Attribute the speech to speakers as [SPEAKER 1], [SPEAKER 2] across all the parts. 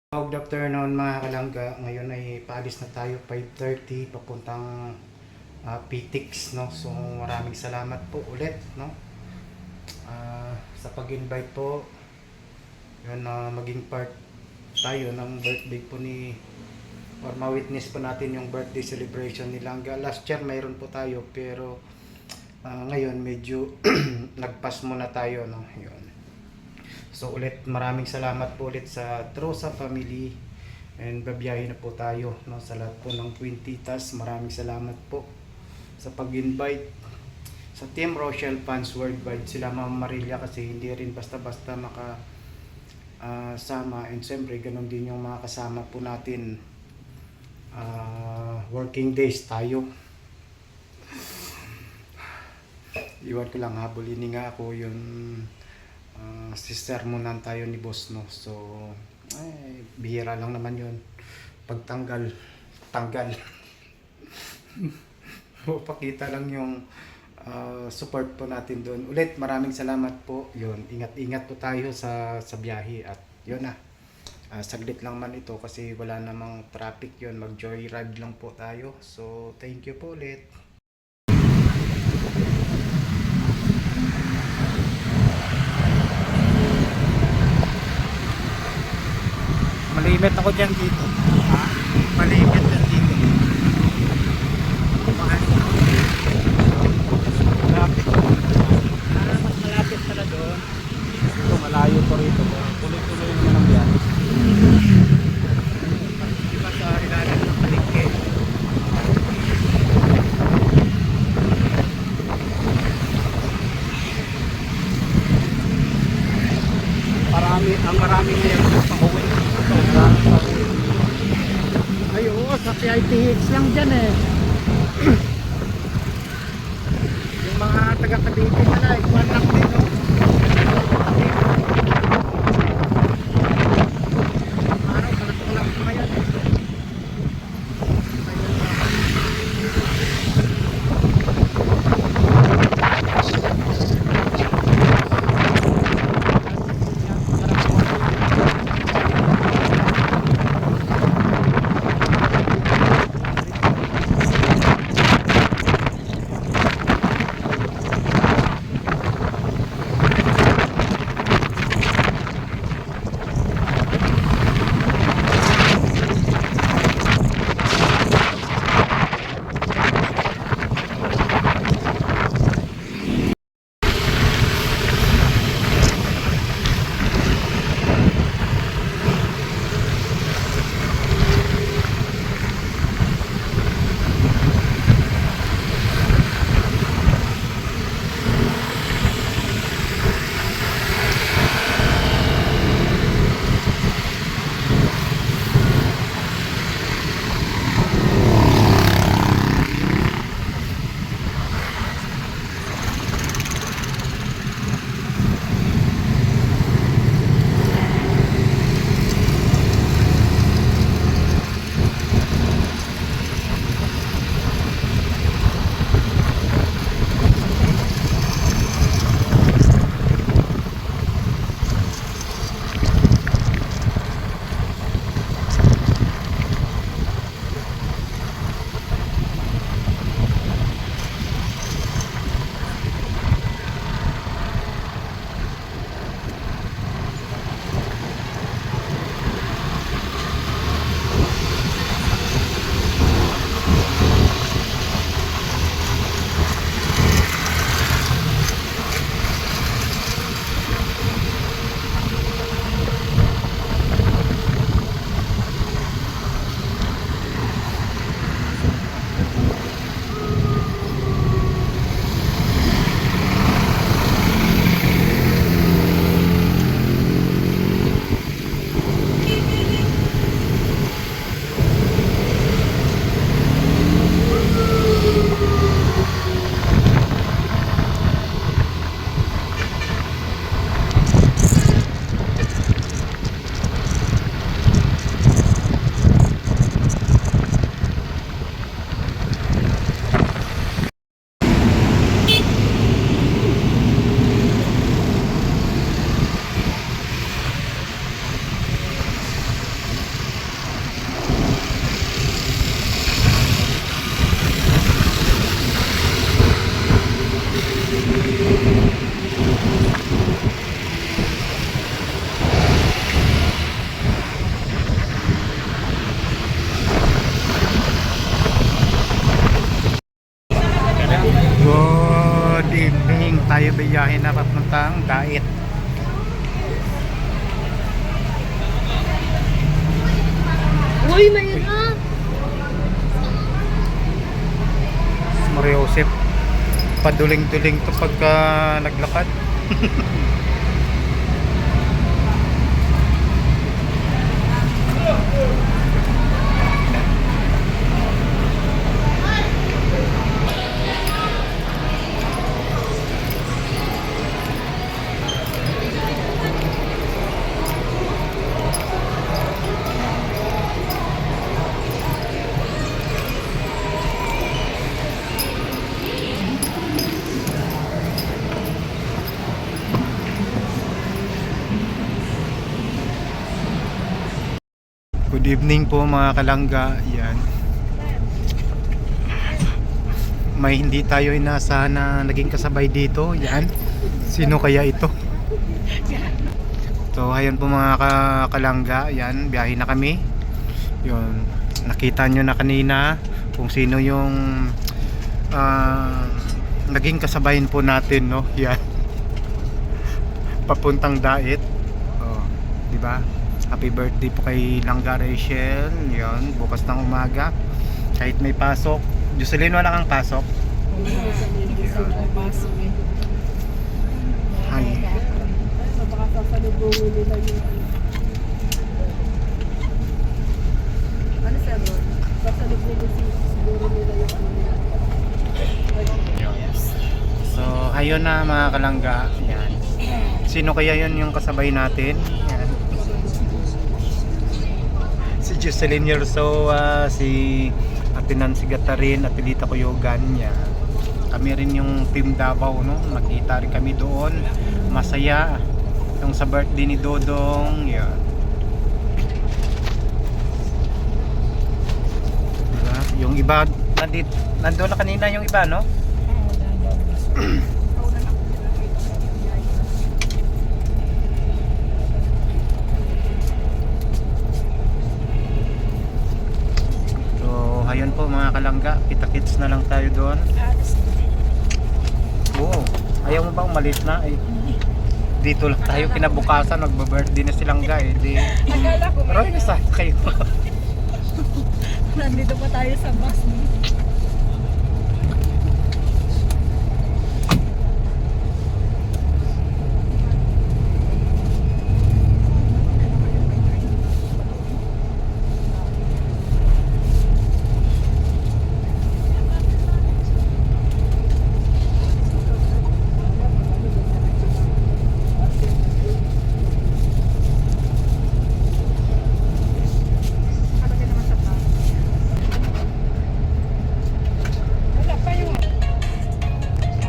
[SPEAKER 1] Good afternoon mga kalangga. Ngayon ay paalis na tayo 5:30 papuntang PTX, no. So maraming salamat po ulit, no. Sa pag-invite po. Yun na maging part tayo ng birthday po ni or ma-witness po natin yung birthday celebration ni Langga. Last year mayroon po tayo pero ngayon medyo nagpas muna tayo, no. Yun. So ulit maraming salamat po ulit sa Trosa family and babiyahe na po tayo, no, sa lahat po ng Quintitas. Maraming salamat po sa pag-invite sa Team Rochelle Fans Worldwide. Sila Ma'am Marilia kasi hindi rin basta-basta sama, and siyempre ganun din yung mga kasama po natin. Working days tayo. Iwan ko lang, habulin nga ako yung sister mo nan tayo ni boss, no. So ay, bihira lang naman yun pagtanggal pakita lang yung support po natin doon. Ulit maraming salamat po. Yun, ingat po tayo sa biyahe. At yun na, saglit lang man ito kasi wala namang traffic. Yun, mag joyride lang po tayo. So thank you po ulit. Malimit ako dyan dito. Malimit dyan dito. Malapit. Mas malapit pala doon. Ito malayo po rito. Tuloy-tuloy naman ang biyahe. Diba sa ilalim ng palengke. Marami ngayon pang-uwi. Ay oo, sa PITX lang dyan eh. Yung mga taga-Cavite pala, ikuan lang din, no? Araw, panak-panak pa yan eh. biyahe na papuntang Dait.
[SPEAKER 2] Uy, may na!
[SPEAKER 1] Mario Joseph, paduling-duling to pagka naglakad. Good evening po mga kalangga. Yan. May hindi tayo inasahan na naging kasabay dito. Yan. Sino kaya ito? So ayun po mga kalangga. Yan. Biyahe na kami. Yun. Nakita nyo na kanina kung sino yung naging kasabayin po natin, no? Yan. Papuntang Dait. Oh, di ba? Happy birthday po kay Langga Rachel. Yun, bukas ng umaga. Kahit may pasok. Jocelyn, wala kang pasok? Ay.
[SPEAKER 2] Baka sasalubungin nila yung ano sabi? Sasalubungin siguro nila yung ano nila.
[SPEAKER 1] So, ayun na mga kalangga. Yan. Sino kaya yun yung kasabay natin? Yan. Si Jocelyn Yersoa, si Ate Nancy Gatarin, Ate Lita Kuyogan niya. Kami rin yung Team Davao, no? Magkita rin kami doon. Masaya. Yung sa birthday ni Dodong. Yan. Diba? Yung iba, nandun na kanina yung iba, no? Ayun po mga kalangga, kita-kits na lang tayo doon. Oo, ayaw mo ba umalis na? Eh, dito lang tayo kinabukasan, magba-birthday na silang ga eh. Di,
[SPEAKER 2] Akala ko
[SPEAKER 1] pero nasa kayo.
[SPEAKER 2] nandito pa tayo sa bus.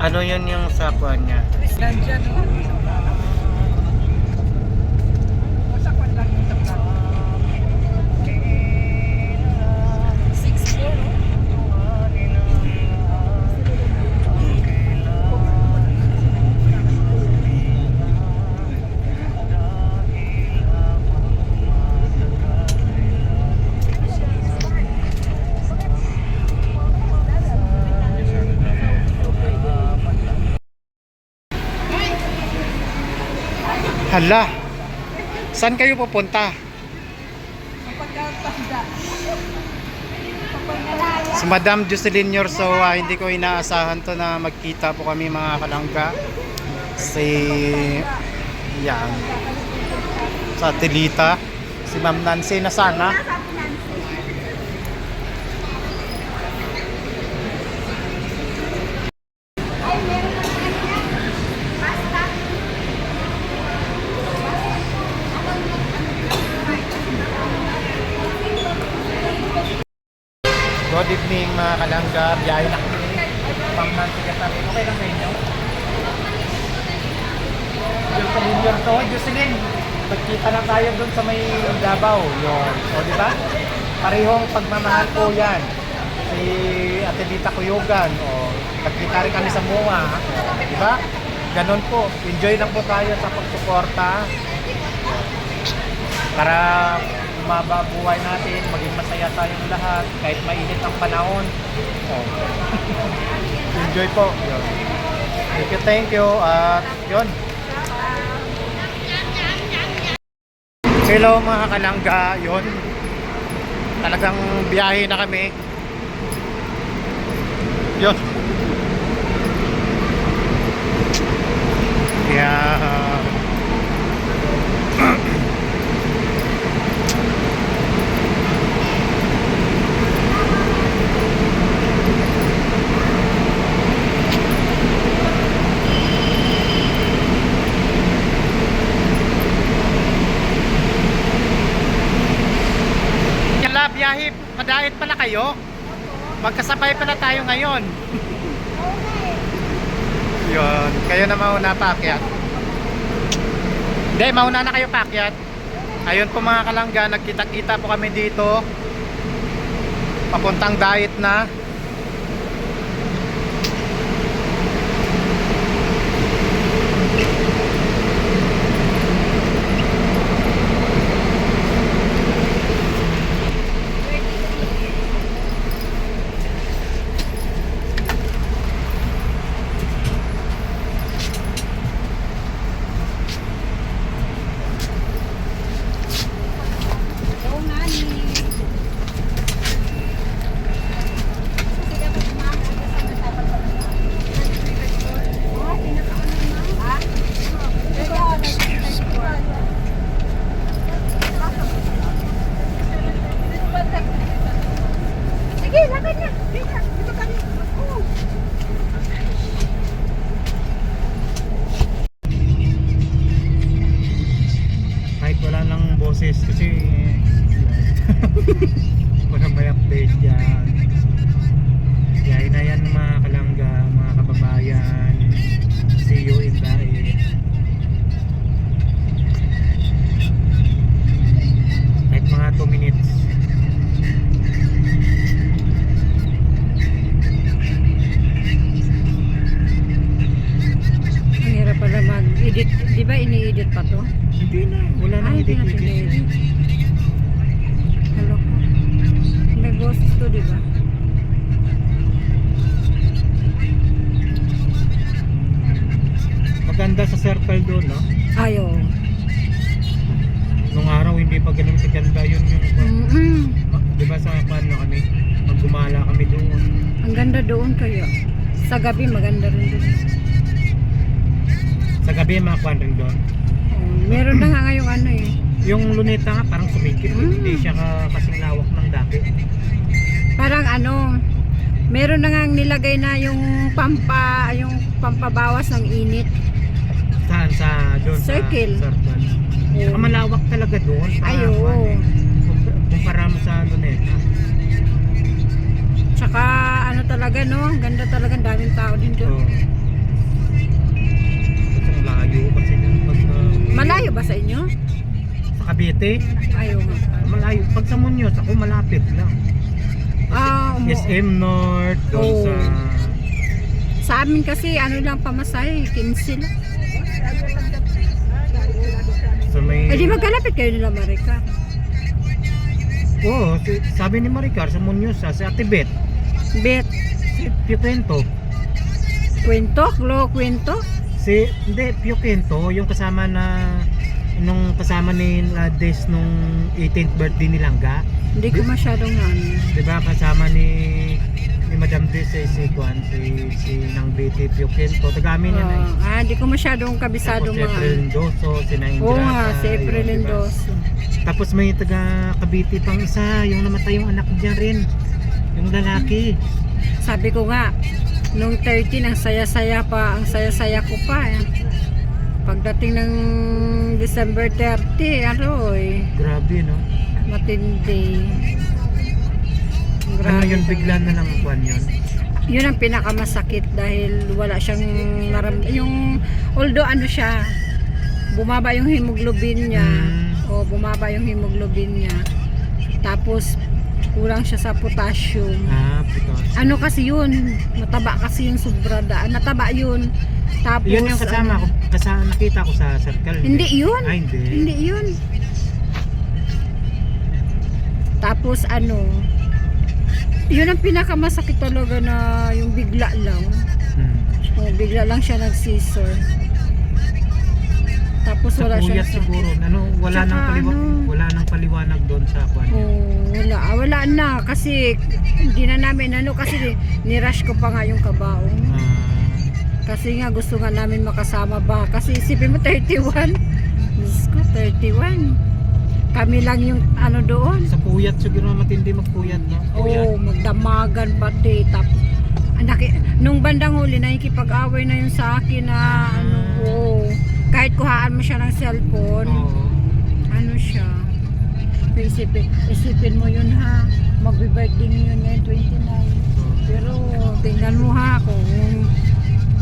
[SPEAKER 1] Ano yun yung sakuan niya?
[SPEAKER 2] Nandyan, no? Masakwan lang yung sa vlog. 6'4", no?
[SPEAKER 1] Hala, saan kayo pupunta? Si Madam Jocelyn Yersoa, hindi ko inaasahan to na magkita po kami mga kalangga. Si yan, sa Tilita, si Ma'am Nancy na sana. Good evening mga kalangga, biyahe na kami. Ma'am Nancy Gatarin, okay lang sa inyo? Jocelyn Yersoa, Jocelyn, magkita na tayo dun sa may Davao. Yun, o diba? Parehong pagmamahal po yan. Si Ate Lita Kuyogan, o magkita rin kami sa MOA. Diba? Ganon po, enjoy lang po tayo sa pagsuporta. Para umaba buhay natin, maging masaya tayong lahat kahit mainit ang panahon. Oh. Enjoy po. Yun. Thank you. At yun. Hello mga kalangga. Yun. Talagang biyahe na kami. Yun. Kaya Yala, biyahe, padayet pala kayo? Magkasabay pala tayo ngayon. Yun, kayo na mauna paakyat. Hindi, mauna na kayo paakyat. Ayun po mga kalangga, nagkita-kita po kami dito. Papuntang diet na.
[SPEAKER 2] Sige, lakad niya. Dito kami. Oo.
[SPEAKER 1] Kahit wala lang boses kasi walang may update yan. Yan na yan mga kalangga, mga kababayan. See you in diet. Kahit mga 2 minutes.
[SPEAKER 2] Ang hirap pala mag-edit. Di ba ini-edit pa to?
[SPEAKER 1] Hindi na, wala nang
[SPEAKER 2] Ay, hindi na
[SPEAKER 1] edit.
[SPEAKER 2] pina-edit. Hello ko. May boses to, di ba?
[SPEAKER 1] Maganda sa circle doon, no?
[SPEAKER 2] Ayo.
[SPEAKER 1] Nung araw hindi pa ganun kaganda yun yung di ba sa paano kami pag gumala kami doon.
[SPEAKER 2] Ang ganda doon kaya. Sa gabi maganda rin doon.
[SPEAKER 1] Sa gabi mga kwan rin doon.
[SPEAKER 2] Meron na nga ngayong ano eh.
[SPEAKER 1] Yung luneta nga parang sumikip,
[SPEAKER 2] Mm.
[SPEAKER 1] hindi siya kasing lawak ng dati.
[SPEAKER 2] Parang ano, meron na nga nilagay na yung pampabawas ng init.
[SPEAKER 1] Saan? Sa doon
[SPEAKER 2] Circle.
[SPEAKER 1] sa circle. Saka malawak talaga doon.
[SPEAKER 2] Ay, oo.
[SPEAKER 1] Kumpara mo sa luneta.
[SPEAKER 2] Tsaka ano talaga no, ganda talaga, daming tao din doon.
[SPEAKER 1] Oo. Kasi ang layo kasi yung pag
[SPEAKER 2] Malayo ba sa inyo?
[SPEAKER 1] sa Cavite.
[SPEAKER 2] Ayaw nga.
[SPEAKER 1] Malayo. Pag sa Muñoz ako malapit lang. SM North doon
[SPEAKER 2] Oo.
[SPEAKER 1] sa
[SPEAKER 2] Sa amin kasi ano lang pamasahe, 15 lang.
[SPEAKER 1] may
[SPEAKER 2] Eh di magkalapit kayo nila Marika.
[SPEAKER 1] Oo, sabi ni Maricar sa Muñoz sa Ate Bet.
[SPEAKER 2] Bet,
[SPEAKER 1] Si Pio Quinto.
[SPEAKER 2] kwento, Klo, kwento.
[SPEAKER 1] Hindi, Pio Quinto, yung kasama ni Des nung 18th birthday ni Langga.
[SPEAKER 2] Hindi ko masyadong ano.
[SPEAKER 1] Diba kasama ni Madam Des si Nang BT Pio Quinto. Tagamin niya na eh.
[SPEAKER 2] Hindi ko masyadong kabisado
[SPEAKER 1] Tapos si
[SPEAKER 2] mga.
[SPEAKER 1] April Lindoso, si Naindrata.
[SPEAKER 2] Oo nga, si April
[SPEAKER 1] yun, diba?
[SPEAKER 2] Lindoso.
[SPEAKER 1] Tapos may taga Cavite pang isa, yung namatay yung anak niya rin. Yung lalaki.
[SPEAKER 2] Sabi ko nga, nung 13, ang saya-saya ko pa. Pagdating ng December 30, ano eh,
[SPEAKER 1] Grabe, no?
[SPEAKER 2] matindi.
[SPEAKER 1] Ano yun, bigla na lang kwan yun?
[SPEAKER 2] Yun ang pinakamasakit dahil wala siyang although ano siya, bumaba yung hemoglobin niya. O bumaba yung hemoglobin niya. Tapos kulang siya sa potassium.
[SPEAKER 1] Putos.
[SPEAKER 2] Ano kasi yun? Mataba kasi yung sobra nataba yun. Tapos
[SPEAKER 1] Yun yung kasama ko, nakita ko sa circle.
[SPEAKER 2] Hindi yun.
[SPEAKER 1] Ay, hindi.
[SPEAKER 2] Hindi yun. Tapos ano, yun ang pinakamasakit talaga na yung bigla lang. Oh, bigla lang siya nag-scissor. Tapos
[SPEAKER 3] Sa
[SPEAKER 2] wala
[SPEAKER 3] puyat
[SPEAKER 2] siya
[SPEAKER 3] siguro. Ano, wala
[SPEAKER 2] Tsaka
[SPEAKER 3] nang
[SPEAKER 2] ano,
[SPEAKER 3] wala nang paliwanag doon sa kwan.
[SPEAKER 2] wala na kasi hindi na namin kasi nirush ko pa nga yung kabaong. Kasi nga gusto nga namin makasama ba kasi isipin mo 31. Diyos ko, 31. Kami lang yung ano doon.
[SPEAKER 3] Sa puyat siguro matindi magpuyat, no? Puyat.
[SPEAKER 2] Magdamagan pati. Tapos, nung bandang huli nakikipag-away na yun sa akin na kahit kuhaan mo siya ng cellphone,
[SPEAKER 3] Oo.
[SPEAKER 2] ano siya. Isipin mo yun ha. Magbe-birthday niyo ngayon 29. Pero tingnan mo ha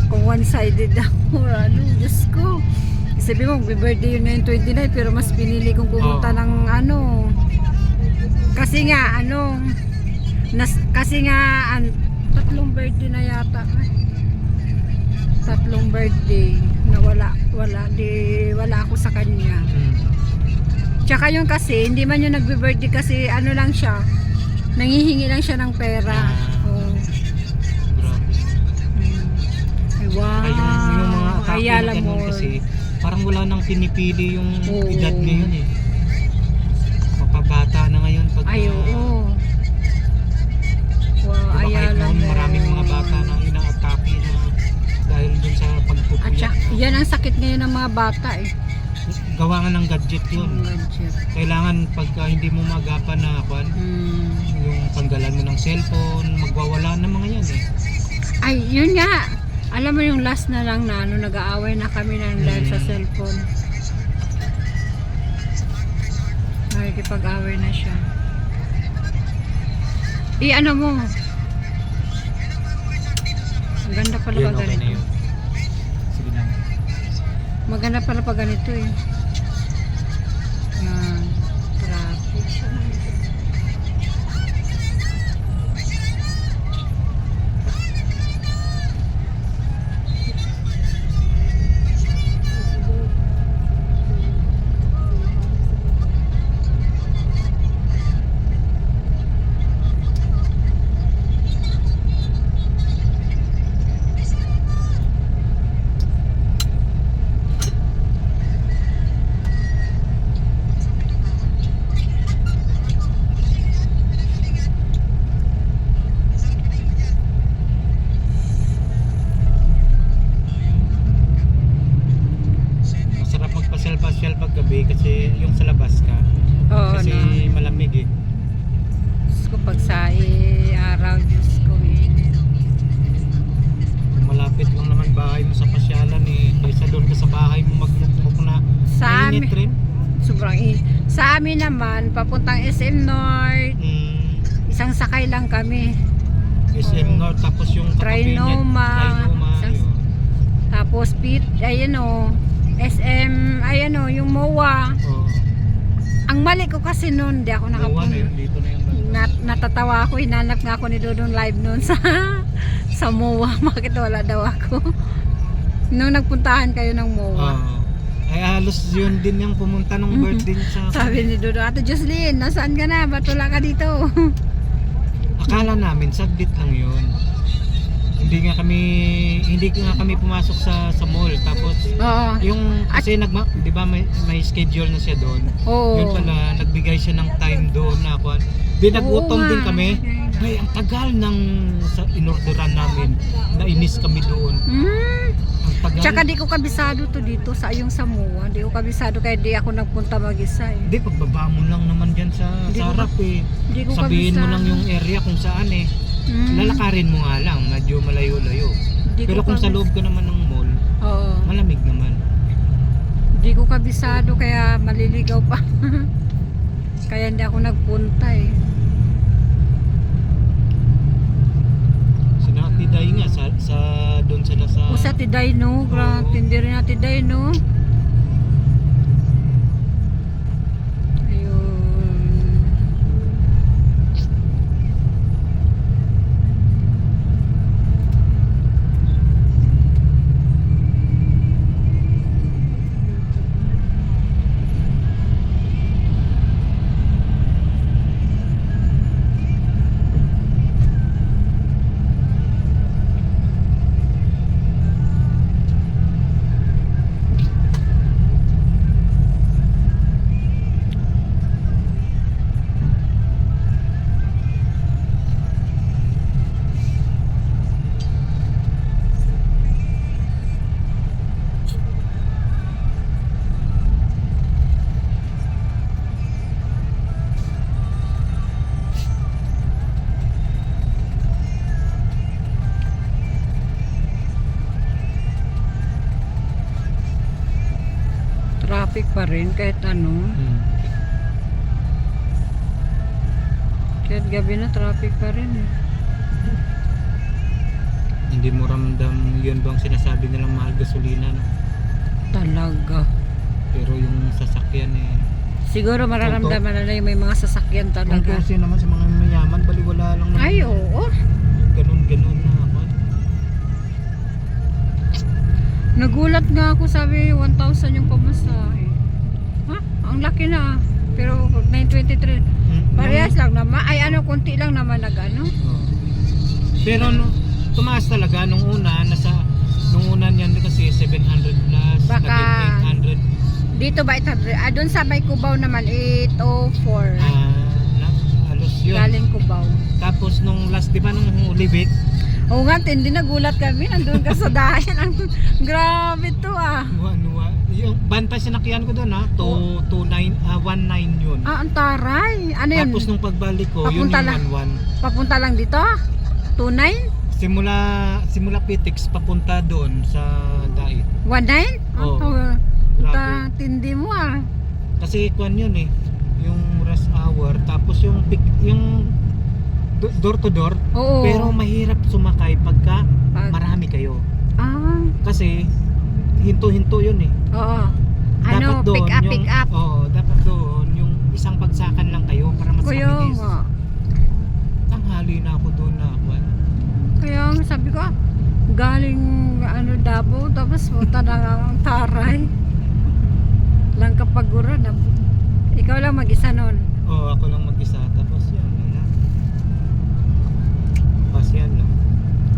[SPEAKER 2] kung one-sided ako ano, Diyos ko. Isipin mo, mag-birthday yun ngayon 29 pero mas pinili kong pumunta ng ano. Kasi nga, tatlong birthday na yata. Tatlong birthday na wala ako sa kanya. Tsaka yung kasi, hindi man yung nagbe-birthday kasi ano lang siya, nangihingi lang siya ng pera.
[SPEAKER 3] Grabe.
[SPEAKER 2] Ay, wow.
[SPEAKER 3] Ay, yung mga atake
[SPEAKER 2] Ayala
[SPEAKER 3] na ganun
[SPEAKER 2] Mall.
[SPEAKER 3] kasi parang wala nang pinipili yung
[SPEAKER 2] Oo.
[SPEAKER 3] edad ngayon eh. Mapabata na ngayon pag
[SPEAKER 2] Ay, oo. Wow,
[SPEAKER 3] diba, kahit
[SPEAKER 2] Ayala
[SPEAKER 3] noon
[SPEAKER 2] Mall.
[SPEAKER 3] maraming mga bata na inaatake na dahil dun sa
[SPEAKER 2] At
[SPEAKER 3] pagpupuyat.
[SPEAKER 2] saka, yan ang sakit ngayon ng mga bata eh.
[SPEAKER 3] Gawa nga ng gadget yun.
[SPEAKER 2] Gadget.
[SPEAKER 3] Kailangan pagka hindi mo magapan na kwan, yung panggalan mo ng cellphone, magwawala na mga yan eh.
[SPEAKER 2] Ay, yun nga. Alam mo yung last na lang na nag-aaway na kami ng dahil sa cellphone. Nakikipag-away na siya. Ano mo? Ang ganda pala
[SPEAKER 3] Yun,
[SPEAKER 2] pag
[SPEAKER 3] okay na
[SPEAKER 2] ganito.
[SPEAKER 3] yun. Sige na.
[SPEAKER 2] Maganda pala pag ganito eh. Yan. Traffic.
[SPEAKER 3] Masarap magpasyal-pasyal pag gabi kasi yung sa labas ka.
[SPEAKER 2] Oo,
[SPEAKER 3] Kasi
[SPEAKER 2] no.
[SPEAKER 3] malamig eh.
[SPEAKER 2] Diyos ko, pag sa araw, Diyos ko eh.
[SPEAKER 3] Malapit lang naman bahay mo sa pasyalan eh. Kaysa doon ka sa bahay mo magmukmuk na
[SPEAKER 2] Sa
[SPEAKER 3] mainit rin.
[SPEAKER 2] Sobrang sa amin naman, papuntang SM North, isang sakay lang kami.
[SPEAKER 3] SM North tapos yung katabi niya,
[SPEAKER 2] Trinoma.
[SPEAKER 3] yun.
[SPEAKER 2] Tapos SM, yung MOA.
[SPEAKER 3] Oo.
[SPEAKER 2] Ang mali ko kasi noon, di ako
[SPEAKER 3] Nawa na
[SPEAKER 2] nakapunta.
[SPEAKER 3] yun, dito na yung
[SPEAKER 2] Natatawa ako, hinanap nga ako ni Dodong live noon sa MOA. Bakit wala daw ako? Nung nagpuntahan kayo ng MOA.
[SPEAKER 3] Oo. Ay halos yun din yung pumunta ng birthday sa
[SPEAKER 2] Sabi ni Dodong, Ate Jocelyn, nasaan ka na? Ba't wala ka dito?
[SPEAKER 3] akala namin saglit lang yun. Hindi nga kami pumasok sa mall tapos
[SPEAKER 2] Oo.
[SPEAKER 3] yung kasi di ba may schedule na siya doon.
[SPEAKER 2] Oo.
[SPEAKER 3] Yun pala nagbigay siya ng time doon na kwan. Nagutom
[SPEAKER 2] Oo
[SPEAKER 3] din
[SPEAKER 2] nga.
[SPEAKER 3] kami. Ay, ang tagal ng inorderan namin. Nainis kami doon. Ang tagal.
[SPEAKER 2] Tsaka di ko kabisado to dito sa MOA. Di ko kabisado kaya di ako nagpunta mag-isa eh.
[SPEAKER 3] Hindi, pagbaba mo lang naman dyan sa harap eh.
[SPEAKER 2] Di ko
[SPEAKER 3] Sabihin mo
[SPEAKER 2] kabisado.
[SPEAKER 3] lang yung area kung saan eh. Lalakarin mo nga lang, medyo malayo-layo.
[SPEAKER 2] Di
[SPEAKER 3] Pero
[SPEAKER 2] ko
[SPEAKER 3] kung sa loob ka naman ng mall,
[SPEAKER 2] Oo.
[SPEAKER 3] malamig naman.
[SPEAKER 2] Di ko kabisado kaya maliligaw pa. Kaya hindi ako nagpunta eh.
[SPEAKER 3] Sinati Day nga, sa doon sila sa...
[SPEAKER 2] O sa Tiday no,
[SPEAKER 3] Oo.
[SPEAKER 2] tindi rin na Tiday no. Ayun. pa rin kahit ano. Kahit gabi na traffic pa rin eh.
[SPEAKER 3] Hindi mo ramdam yun bang sinasabi nilang mahal gasolina, no?
[SPEAKER 2] Talaga.
[SPEAKER 3] Pero yung sasakyan eh.
[SPEAKER 2] Siguro mararamdaman na yung may mga sasakyan
[SPEAKER 3] Kung
[SPEAKER 2] talaga.
[SPEAKER 3] kasi naman sa mga mayaman, baliwala lang naman.
[SPEAKER 2] Ay, oo.
[SPEAKER 3] Ganun na ako.
[SPEAKER 2] Nagulat nga ako, sabi 1,000 yung pamasahe. Ha? Ang laki na. Pero 923. Parehas lang naman. Ay ano, konti lang naman nag-ano.
[SPEAKER 3] Oo. Pero no, tumaas talaga nung una, nung una niyan kasi 700 plus,
[SPEAKER 2] Baka-
[SPEAKER 3] naging 800.
[SPEAKER 2] Dito ba 800? Doon sa may Cubao naman 804.
[SPEAKER 3] Halos yun.
[SPEAKER 2] Galing Cubao.
[SPEAKER 3] Tapos nung last, di ba nung Holy Week,
[SPEAKER 2] Oo nga, hindi nagulat kami. Nandun ka sa dayan. Grabe to ah.
[SPEAKER 3] yung van pa sinakyan ko doon ha, 19 yun.
[SPEAKER 2] Ah, ang taray. Ano yun?
[SPEAKER 3] Tapos nung pagbalik ko, yun
[SPEAKER 2] Papunta
[SPEAKER 3] yung
[SPEAKER 2] lang.
[SPEAKER 3] 11.
[SPEAKER 2] Papunta lang dito? 29?
[SPEAKER 3] Simula Pitix papunta doon sa Dait.
[SPEAKER 2] 19?
[SPEAKER 3] Oo.
[SPEAKER 2] Punta, tindi mo ah.
[SPEAKER 3] Kasi kwan yun eh, yung rush hour, tapos yung door to door,
[SPEAKER 2] Oo.
[SPEAKER 3] pero mahirap sumakay pagka
[SPEAKER 2] Pag-
[SPEAKER 3] marami kayo.
[SPEAKER 2] Ah,
[SPEAKER 3] Kasi hinto-hinto yun eh.
[SPEAKER 2] oo. Ano, pick up.
[SPEAKER 3] Oo, dapat doon yung isang bagsakan lang kayo para mas
[SPEAKER 2] Kuya
[SPEAKER 3] mabilis.
[SPEAKER 2] nga.
[SPEAKER 3] Tanghali na ako doon na kwan.
[SPEAKER 2] Kaya nga sabi ko, galing ano Davao, tapos punta na nga ang taray. Lang kapagura na. Ikaw lang mag-isa nun.
[SPEAKER 3] Oo, ako lang mag-isa, tapos yan, wala. Pasyan lang.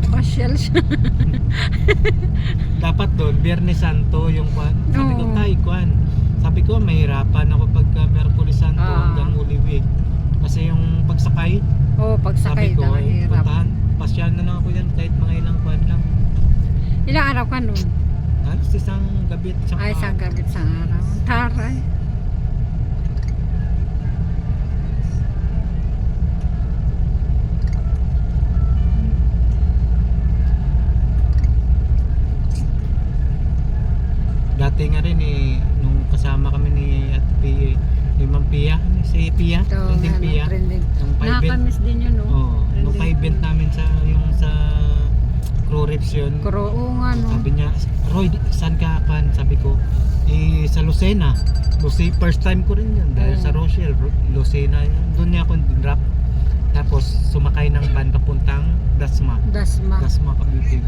[SPEAKER 2] Pasyal siya.
[SPEAKER 3] Dapat doon, Biyernes Santo yung kwan. Sabi ko,
[SPEAKER 2] Oo.
[SPEAKER 3] tay, kwan. Sabi ko, mahirapan ako pagka Merkulis Santo hanggang Holy Week. Kasi yung pagsakay,
[SPEAKER 2] Oo, pagsakay
[SPEAKER 3] sabi ko,
[SPEAKER 2] na hirap.
[SPEAKER 3] puntahan, pasyal na lang ako yan kahit mga ilang kwan lang.
[SPEAKER 2] Ilang araw ka nun?
[SPEAKER 3] Halos isang gabi at isang
[SPEAKER 2] Ay, isang
[SPEAKER 3] araw.
[SPEAKER 2] gabi sa araw. Taray.
[SPEAKER 3] Dati nga rin eh, nung kasama kami ni Ate Pia, ni Ma'am Pia, si Pia,
[SPEAKER 2] Ito,
[SPEAKER 3] trending Pia,
[SPEAKER 2] trending.
[SPEAKER 3] yung 5
[SPEAKER 2] Nakakamiss din yun, no?
[SPEAKER 3] oh, nung
[SPEAKER 2] Trending
[SPEAKER 3] 5 namin sa Crew Rips yun.
[SPEAKER 2] Oo nga, no?
[SPEAKER 3] Sabi niya, Roy, saan ka pan? Sabi ko, sa Lucena. First time ko rin yun dahil sa Rochelle, Lucena. Doon niya ako drop. Tapos sumakay ng van papuntang Dasma.
[SPEAKER 2] Dasma.
[SPEAKER 3] Dasma, Cavite.